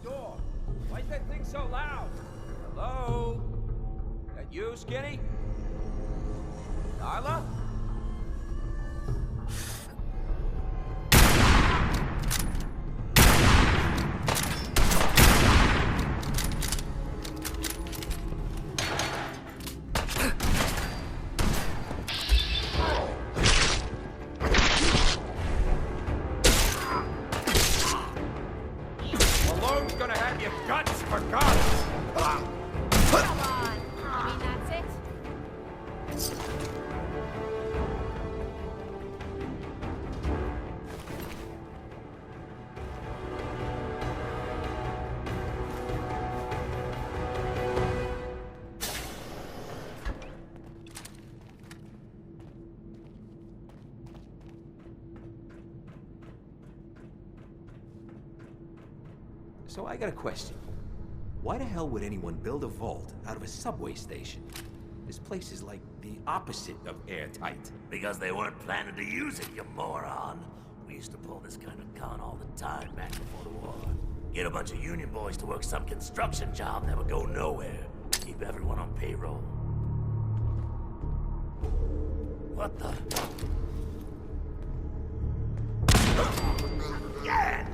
door. Why is that thing so loud? Hello? That you, Skinny? Darla? Malone's gonna have your guts for guns! Come on. I mean, that's it? So I got a question. Why the hell would anyone build a vault out of a subway station? This place is like the opposite of airtight. Because they weren't planning to use it, you moron. We used to pull this kind of con all the time back before the war. Get a bunch of union boys to work some construction job that would go nowhere. Keep everyone on payroll. What the? Yeah!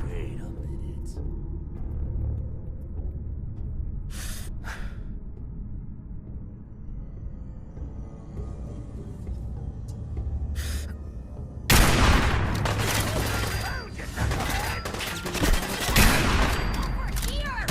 Wait a minute. Over here!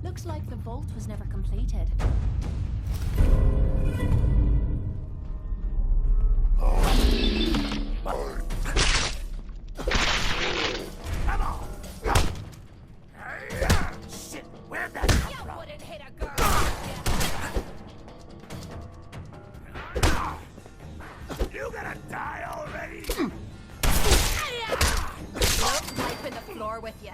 Looks like the vault was never completed. Come on! Shit, where'd that come You from? wouldn't hit a girl! You gonna die already? Wiping the floor with you.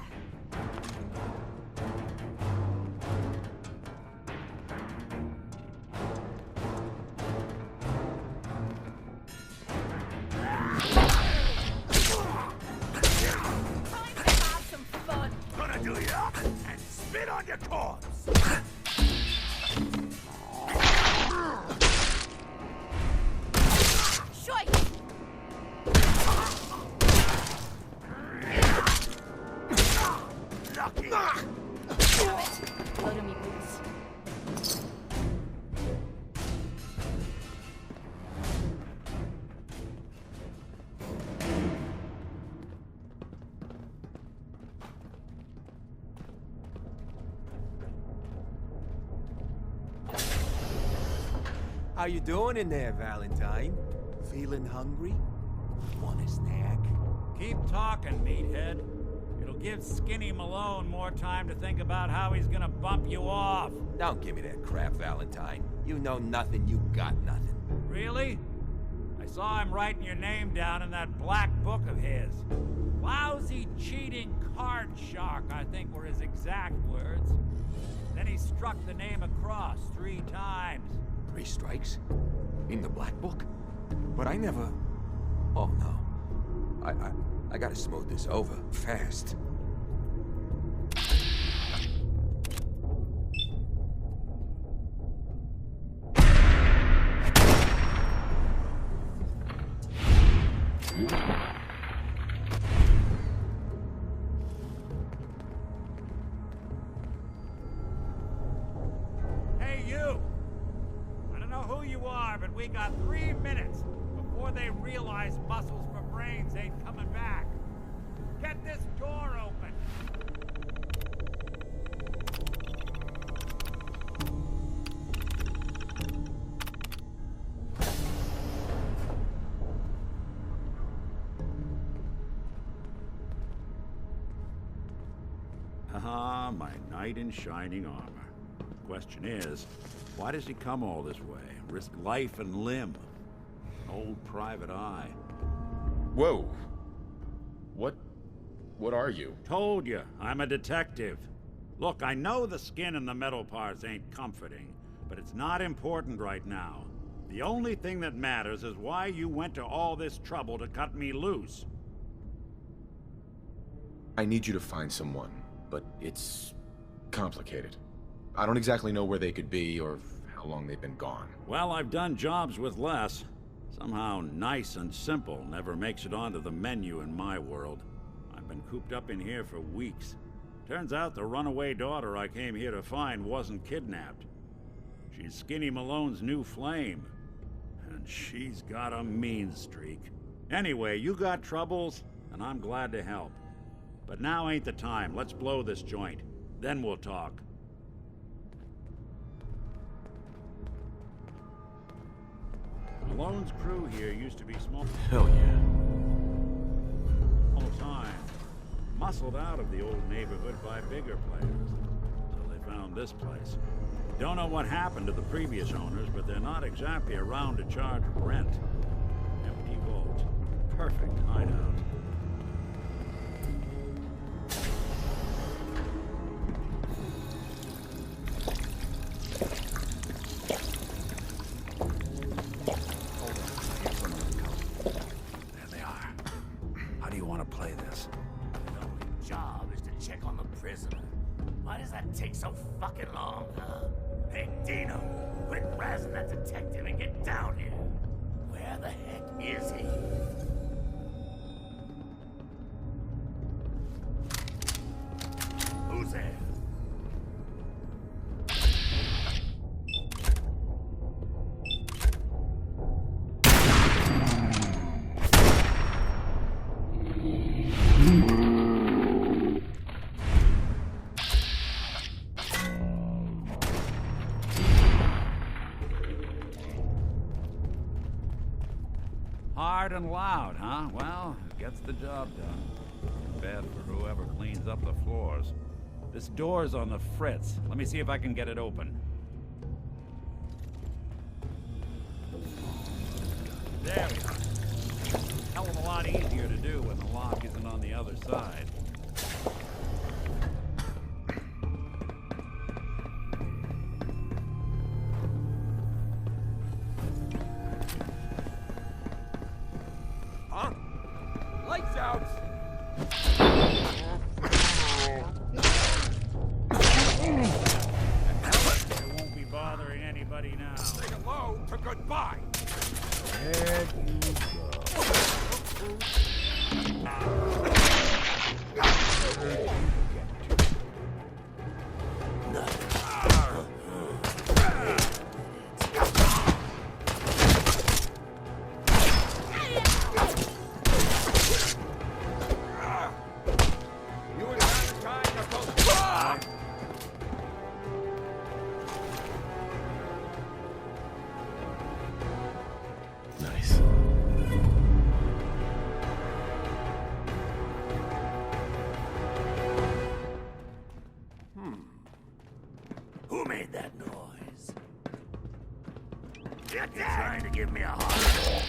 Time to have some fun. Gonna do you up and spit on your corpse. Shite! Lucky. Damn it. Blood in me boots. How you doing in there, Valentine? Feeling hungry? Want a snack? Keep talking, meathead. It'll give Skinny Malone more time to think about how he's gonna bump you off. Don't give me that crap, Valentine. You know nothing, you got nothing. Really? I saw him writing your name down in that black book of his. Lousy, cheating card shark, I think were his exact words. Then he struck the name across 3 times. 3 strikes? In the black book? But I never... Oh, no. I gotta smooth this over, fast. Hey, you! I don't know who you are, but we got 3 minutes before they realize muscles for brains ain't coming back. Get this door open! Ah, my knight in shining armor. Question is, why does he come all this way? Risk life and limb? An old private eye. Whoa. What are you? Told you, I'm a detective. Look, I know the skin and the metal parts ain't comforting, but it's not important right now. The only thing that matters is why you went to all this trouble to cut me loose. I need you to find someone, but it's complicated. I don't exactly know where they could be or how long they've been gone. Well, I've done jobs with less. Somehow nice and simple never makes it onto the menu in my world. I've been cooped up in here for weeks. Turns out the runaway daughter I came here to find wasn't kidnapped. She's Skinny Malone's new flame. And she's got a mean streak. Anyway, you got troubles, and I'm glad to help. But now ain't the time. Let's blow this joint. Then we'll talk. Malone's crew here used to be small. Hell yeah. All time. Muscled out of the old neighborhood by bigger players. So they found this place. Don't know what happened to the previous owners, but they're not exactly around to charge rent. Empty vault. Perfect hideout. Why does that take so fucking long, huh? Hey, Dino, quit razzing that detective and get down here. Where the heck is he? Who's there? Hard and loud, huh? Well, it gets the job done. Bad for whoever cleans up the floors. This door's on the fritz. Let me see if I can get it open. There we are. Hell of a lot easier to do when the lock isn't on the other side. Lights out! It won't be bothering anybody now. Say hello to goodbye! There you You and Valentine are both... Nice. Who made that noise? You're trying to give me a heart attack.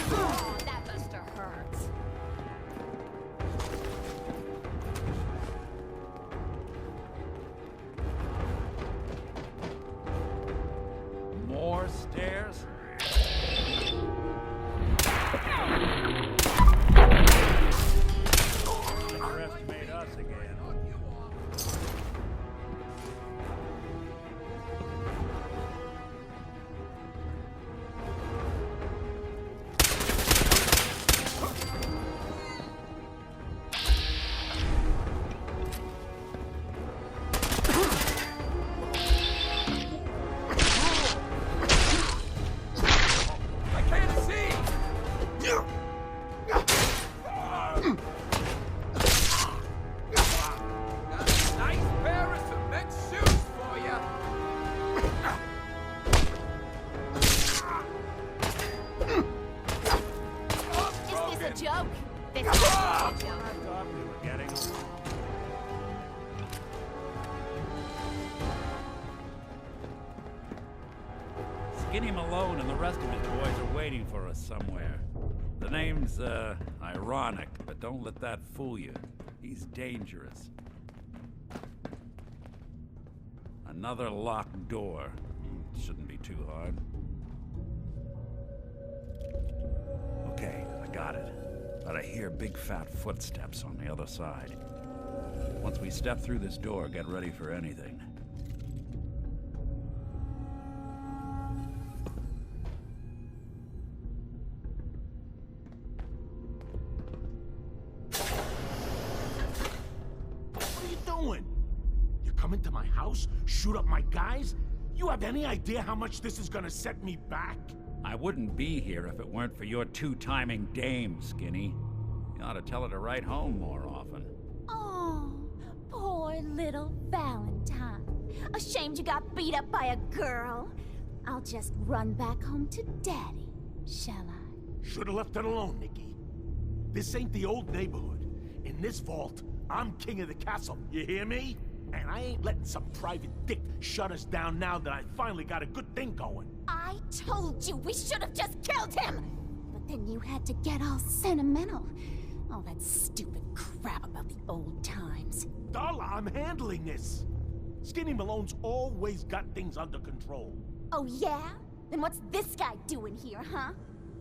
Oh, that buster hurts. more stairs? Underestimate us again. Skinny Malone and the rest of his boys are waiting for us somewhere. The name's, ironic, but don't let that fool you. He's dangerous. Another locked door. Shouldn't be too hard. Okay, I got it. But I hear big fat footsteps on the other side. Once we step through this door, get ready for anything. What are you doing? You come into my house, shoot up my guys? You have any idea how much this is gonna set me back? I wouldn't be here if it weren't for your two-timing dame, Skinny. You ought to tell her to write home more often. Oh, poor little Valentine. Ashamed you got beat up by a girl? I'll just run back home to Daddy, shall I? Should've left it alone, Nikki. This ain't the old neighborhood. In this vault, I'm king of the castle, you hear me? And I ain't letting some private dick shut us down now that I finally got a good thing going. I told you we should have just killed him! But then you had to get all sentimental. All that stupid crap about the old times. Darla, I'm handling this. Skinny Malone's always got things under control. Oh yeah? Then what's this guy doing here, huh?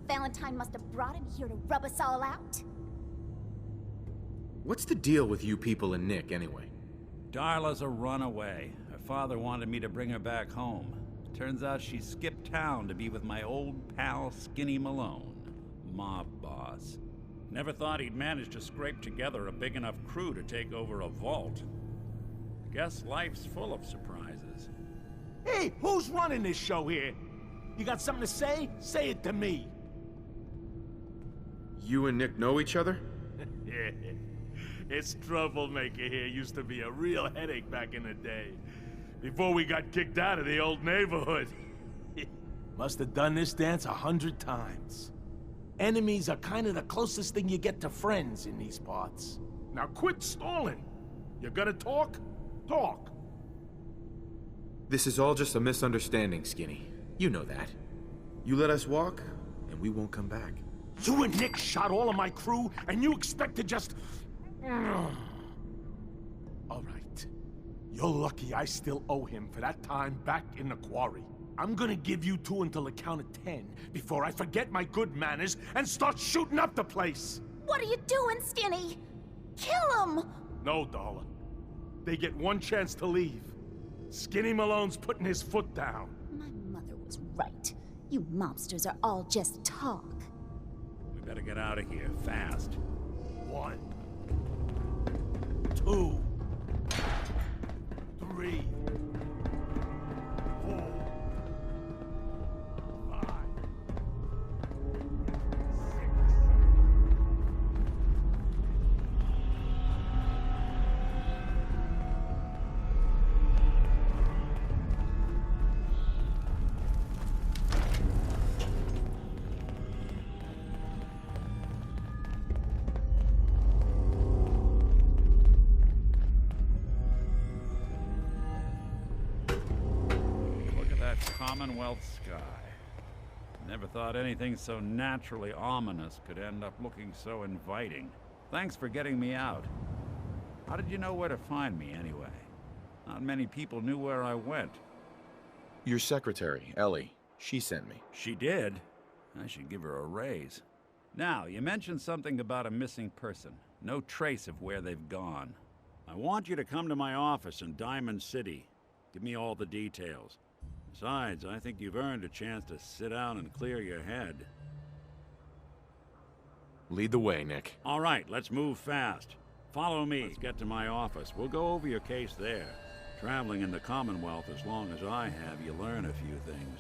Valentine must have brought him here to rub us all out? What's the deal with you people and Nick, anyway? Darla's a runaway. Her father wanted me to bring her back home. Turns out she skipped town to be with my old pal Skinny Malone, mob boss. Never thought he'd manage to scrape together a big enough crew to take over a vault. Guess life's full of surprises. Hey, who's running this show here? You got something to say? Say it to me. You and Nick know each other? Yeah. This troublemaker here used to be a real headache back in the day. Before we got kicked out of the old neighborhood. Must have done this dance 100 times. Enemies are kind of the closest thing you get to friends in these parts. Now quit stalling. You gonna talk? Talk. This is all just a misunderstanding, Skinny. You know that. You let us walk, and we won't come back. You and Nick shot all of my crew, and you expect to just... All right. You're lucky I still owe him for that time back in the quarry. I'm gonna give you two until the count of 10 before I forget my good manners and start shooting up the place. What are you doing, Skinny? Kill him! No, Darla. They get one chance to leave. Skinny Malone's putting his foot down. My mother was right. You mobsters are all just talk. We better get out of here, fast. 1, 2, 3, 4, 5, Commonwealth sky. Never thought anything so naturally ominous could end up looking so inviting. Thanks for getting me out. How did you know where to find me, anyway? Not many people knew where I went. Your secretary, Ellie, she sent me. She did? I should give her a raise. Now, you mentioned something about a missing person. No trace of where they've gone. I want you to come to my office in Diamond City. Give me all the details. Besides, I think you've earned a chance to sit down and clear your head. Lead the way, Nick. All right, let's move fast. Follow me. Let's get to my office. We'll go over your case there. Traveling in the Commonwealth as long as I have, you learn a few things.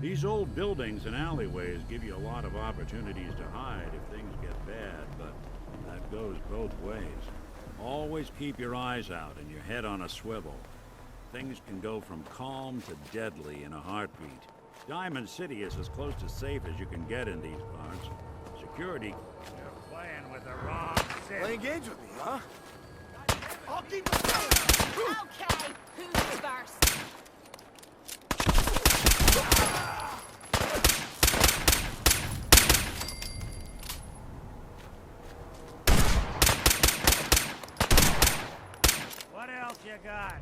These old buildings and alleyways give you a lot of opportunities to hide if things get bad, but that goes both ways. Always keep your eyes out and your head on a swivel. Things can go from calm to deadly in a heartbeat. Diamond City is as close to safe as you can get in these parts. Security... You're playing with the wrong city. Playing games with me, huh? I'll keep it Okay, who's first? else you got?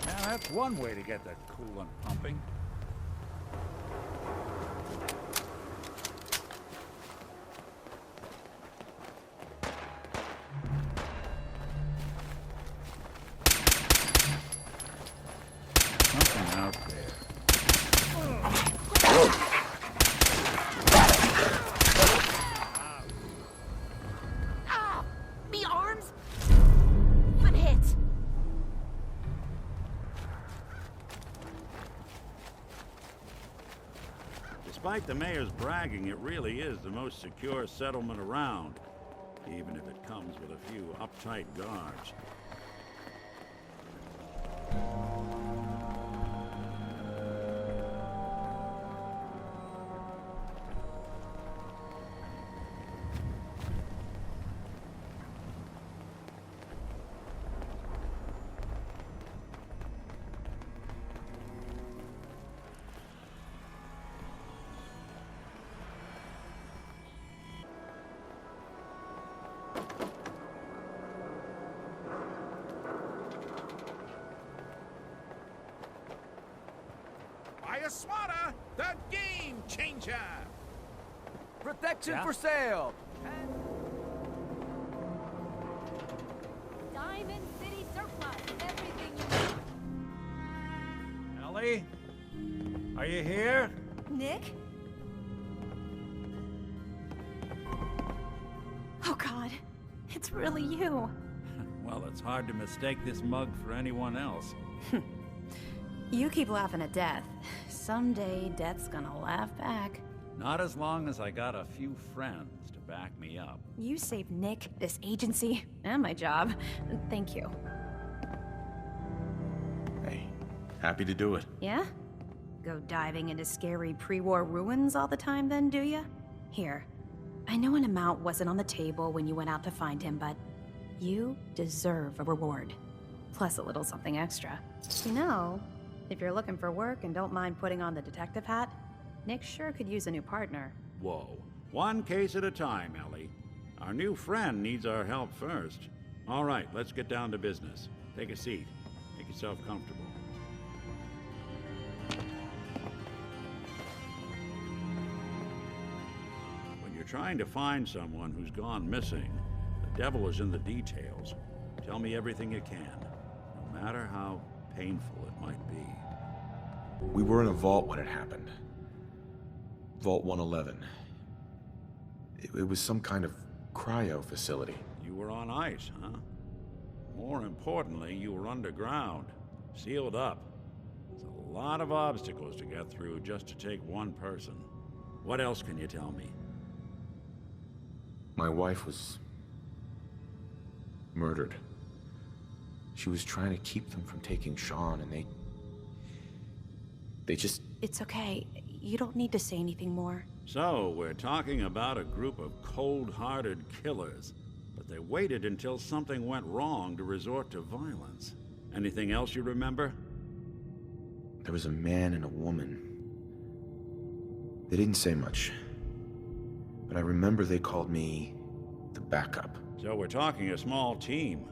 Now that's one way to get the coolant pumping. Something out there. Ah! Me arms? Been hit. Despite the mayor's bragging, it really is the most secure settlement around, even if it comes with a few uptight guards. Smarter, the game changer. Protection Yeah? for sale. Diamond City Surplus. Everything you need. Ellie? Are you here? Nick? Oh God, it's really you. Well, it's hard to mistake this mug for anyone else. You keep laughing at death. Someday, death's gonna laugh back. Not as long as I got a few friends to back me up. You saved Nick, this agency, and my job. Thank you. Hey, happy to do it. Yeah? Go diving into scary pre-war ruins all the time then, do ya? Here, I know an amount wasn't on the table when you went out to find him, but you deserve a reward. Plus a little something extra. You know, if you're looking for work and don't mind putting on the detective hat, Nick sure could use a new partner. Whoa. One case at a time, Ellie. Our new friend needs our help first. All right, let's get down to business. Take a seat. Make yourself comfortable. When you're trying to find someone who's gone missing, the devil is in the details. Tell me everything you can, no matter how painful it might be. We were in a vault when it happened. Vault 111. It was some kind of cryo facility. You were on ice, huh? More importantly, you were underground, sealed up. There's a lot of obstacles to get through just to take one person. What else can you tell me? My wife was murdered. She was trying to keep them from taking Sean, and they just... It's okay. You don't need to say anything more. So, we're talking about a group of cold-hearted killers, but they waited until something went wrong to resort to violence. Anything else you remember? There was a man and a woman. They didn't say much, but I remember they called me the backup. So we're talking a small team.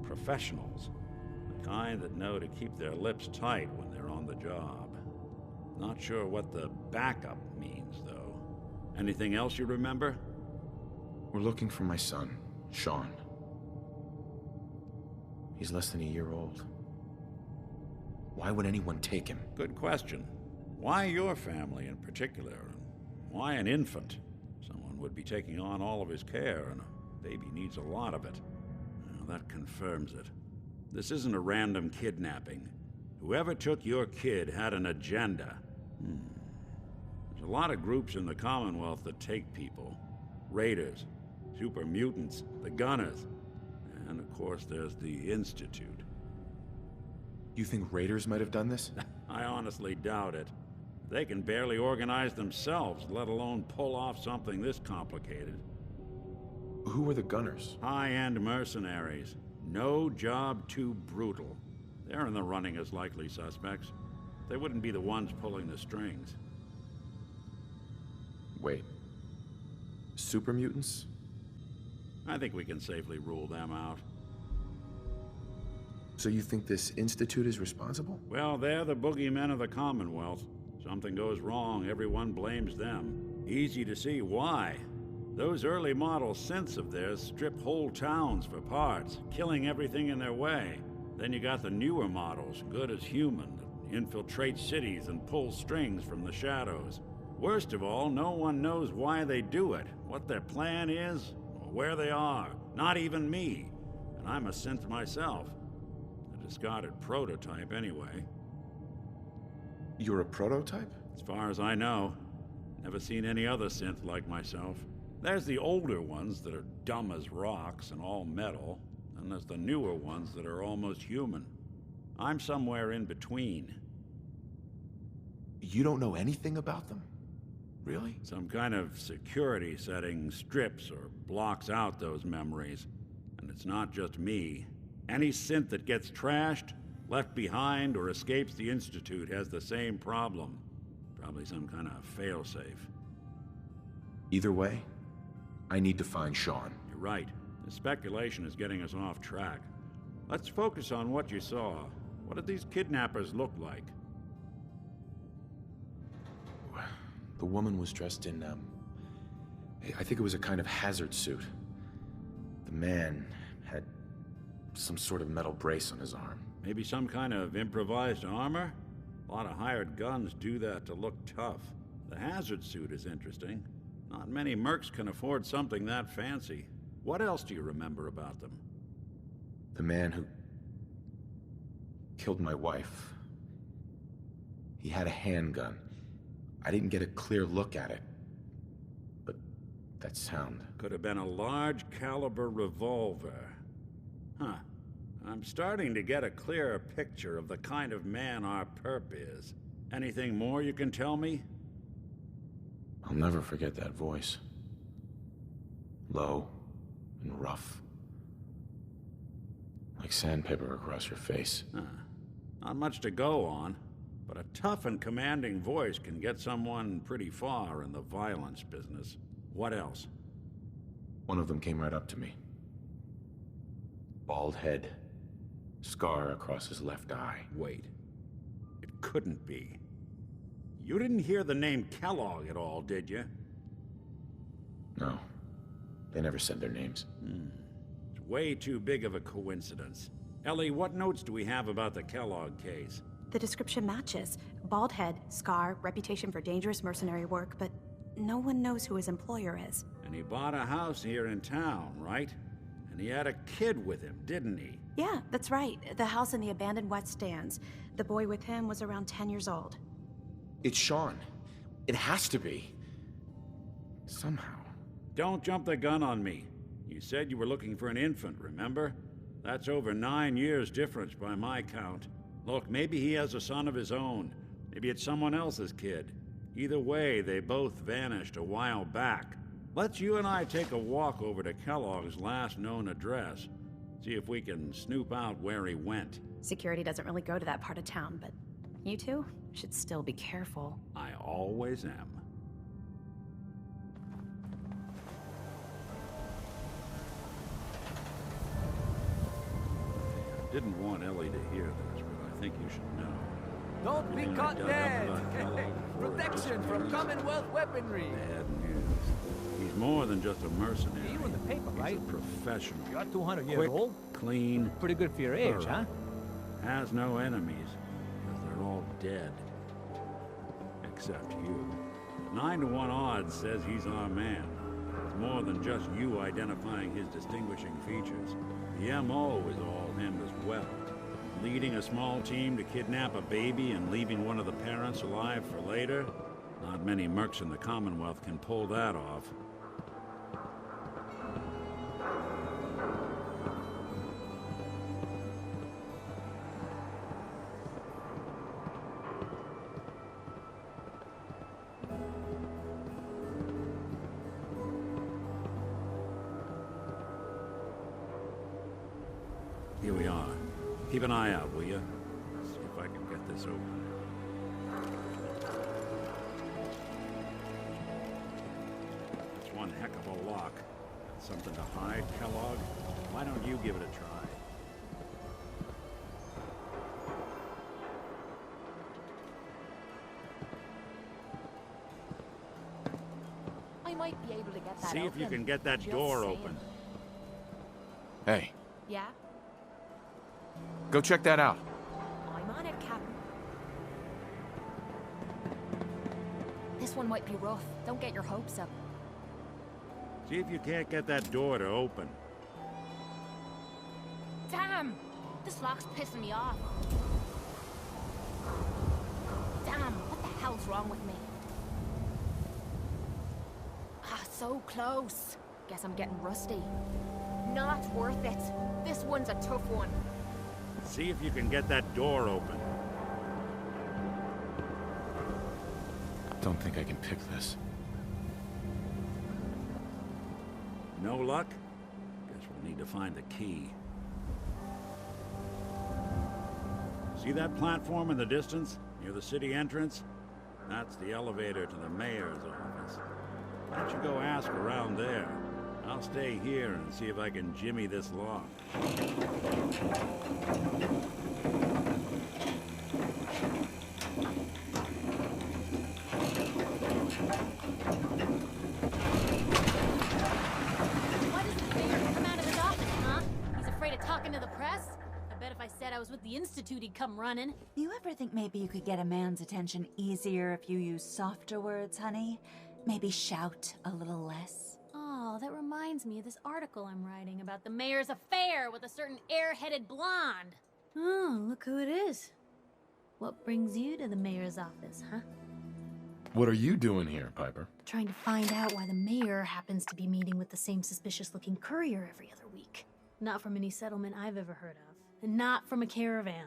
Professionals. The kind that know to keep their lips tight when they're on the job. Not sure what the backup means, though. Anything else you remember? We're looking for my son, Sean. He's less than a year old. Why would anyone take him? Good question. Why your family in particular? And why an infant? Someone would be taking on all of his care, and a baby needs a lot of it. Well, that confirms it. This isn't a random kidnapping. Whoever took your kid had an agenda. There's a lot of groups in the Commonwealth that take people. Raiders, super mutants, the Gunners, and of course there's the Institute. You think raiders might have done this? I honestly doubt it. They can barely organize themselves, let alone pull off something this complicated. Who were the Gunners? High-end mercenaries. No job too brutal. They're in the running as likely suspects. They wouldn't be the ones pulling the strings. Wait. Super mutants? I think we can safely rule them out. So you think this institute is responsible? Well, they're the boogeymen of the Commonwealth. Something goes wrong, everyone blames them. Easy to see why. Those early model synths of theirs strip whole towns for parts, killing everything in their way. Then you got the newer models, good as human, that infiltrate cities and pull strings from the shadows. Worst of all, no one knows why they do it, what their plan is, or where they are. Not even me. And I'm a synth myself. A discarded prototype, anyway. You're a prototype? As far as I know. Never seen any other synth like myself. There's the older ones that are dumb as rocks and all metal, and there's the newer ones that are almost human. I'm somewhere in between. You don't know anything about them? Really? Some kind of security setting strips or blocks out those memories. And it's not just me. Any synth that gets trashed, left behind, or escapes the Institute has the same problem. Probably some kind of failsafe. Either way, I need to find Sean. You're right. The speculation is getting us off track. Let's focus on what you saw. What did these kidnappers look like? The woman was dressed in, I think it was a kind of hazard suit. The man had some sort of metal brace on his arm. Maybe some kind of improvised armor? A lot of hired guns do that to look tough. The hazard suit is interesting. Not many mercs can afford something that fancy. What else do you remember about them? The man who killed my wife. He had a handgun. I didn't get a clear look at it. But that sound... Could have been a large caliber revolver. Huh. I'm starting to get a clearer picture of the kind of man our perp is. Anything more you can tell me? I'll never forget that voice. Low and rough. Like sandpaper across your face. Huh. Not much to go on, but a tough and commanding voice can get someone pretty far in the violence business. What else? One of them came right up to me. Bald head. Scar across his left eye. Wait. It couldn't be. You didn't hear the name Kellogg at all, did you? No. They never said their names. It's way too big of a coincidence. Ellie, what notes do we have about the Kellogg case? The description matches. Bald head, scar, reputation for dangerous mercenary work, but no one knows who his employer is. And he bought a house here in town, right? And he had a kid with him, didn't he? Yeah, that's right. The house in the abandoned West Stands. The boy with him was around 10 years old. It's Sean. It has to be. Somehow. Don't jump the gun on me. You said you were looking for an infant, remember? That's over 9 years difference by my count. Look, maybe he has a son of his own. Maybe it's someone else's kid. Either way, they both vanished a while back. Let's you and I take a walk over to Kellogg's last known address. See if we can snoop out where he went. Security doesn't really go to that part of town, but you two should still be careful. I always am. Didn't want Ellie to hear this, but I think you should know. Don't be caught dead! Protection from Commonwealth weaponry! Bad news. He's more than just a mercenary. You in the paper, right? He's a professional. You're 200 years Quick, old? clean, Pretty good for your age, thorough. huh? Has no enemies, because they're all dead. Except you. 9 to 1 odds says he's our man. It's more than just you identifying his distinguishing features. The MO is all him as well. Leading a small team to kidnap a baby and leaving one of the parents alive for later? Not many mercs in the Commonwealth can pull that off. Here we are. Keep an eye out, will you? See if I can get this open. That's one heck of a lock. Got something to hide, Kellogg? Why don't you give it a try? able to get that See if you open. can get that Just door saying. open. Hey, Yeah? go check that out. I'm on it, Captain. This one might be rough. Don't get your hopes up. See if you can't get that door to open. Damn! This lock's pissing me off. Damn, what the hell's wrong with me? Ah, so close. Guess I'm getting rusty. Not worth it. This one's a tough one. See if you can get that door open. Don't think I can pick this. No luck? Guess we'll need to find the key. See that platform in the distance, near the city entrance? That's the elevator to the mayor's office. Why don't you go ask around there? I'll stay here and see if I can jimmy this lock. Why doesn't the mayor come out of his office, huh? He's afraid of talking to the press? I bet if I said I was with the Institute, he'd come running. You ever think maybe you could get a man's attention easier if you use softer words, honey? Maybe shout a little less? Oh, that reminds me of this article I'm writing about the mayor's affair with a certain air-headed blonde. Oh, look who it is. What brings you to the mayor's office, huh? What are you doing here, Piper? Trying to find out why the mayor happens to be meeting with the same suspicious-looking courier every other week. Not from any settlement I've ever heard of, and not from a caravan.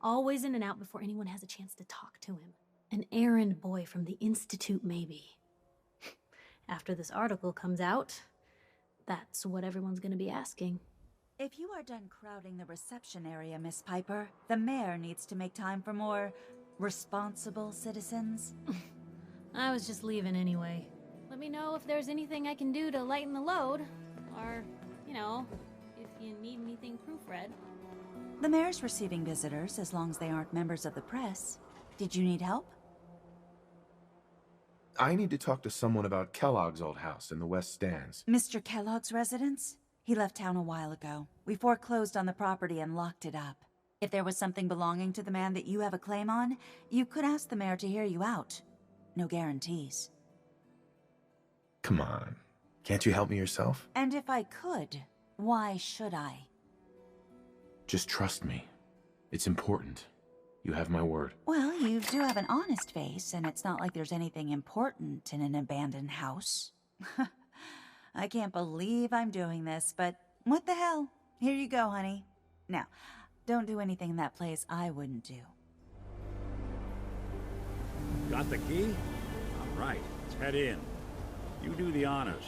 Always in and out before anyone has a chance to talk to him. An errand boy from the Institute, maybe. After this article comes out, that's what everyone's gonna be asking. If you are done crowding the reception area, Miss Piper, the mayor needs to make time for more responsible citizens. I was just leaving anyway. Let me know if there's anything I can do to lighten the load. Or, you know, if you need anything proofread. The mayor's receiving visitors as long as they aren't members of the press. Did you need help? I need to talk to someone about Kellogg's old house in the West Stands. Mr. Kellogg's residence? He left town a while ago. We foreclosed on the property and locked it up. If there was something belonging to the man that you have a claim on, you could ask the mayor to hear you out. No guarantees. Come on. Can't you help me yourself? And if I could, why should I? Just trust me. It's important. You have my word. Well, you do have an honest face, and it's not like there's anything important in an abandoned house. I can't believe I'm doing this, but what the hell? Here you go, honey. Now, don't do anything in that place I wouldn't do. Got the key? All right, let's head in. You do the honors.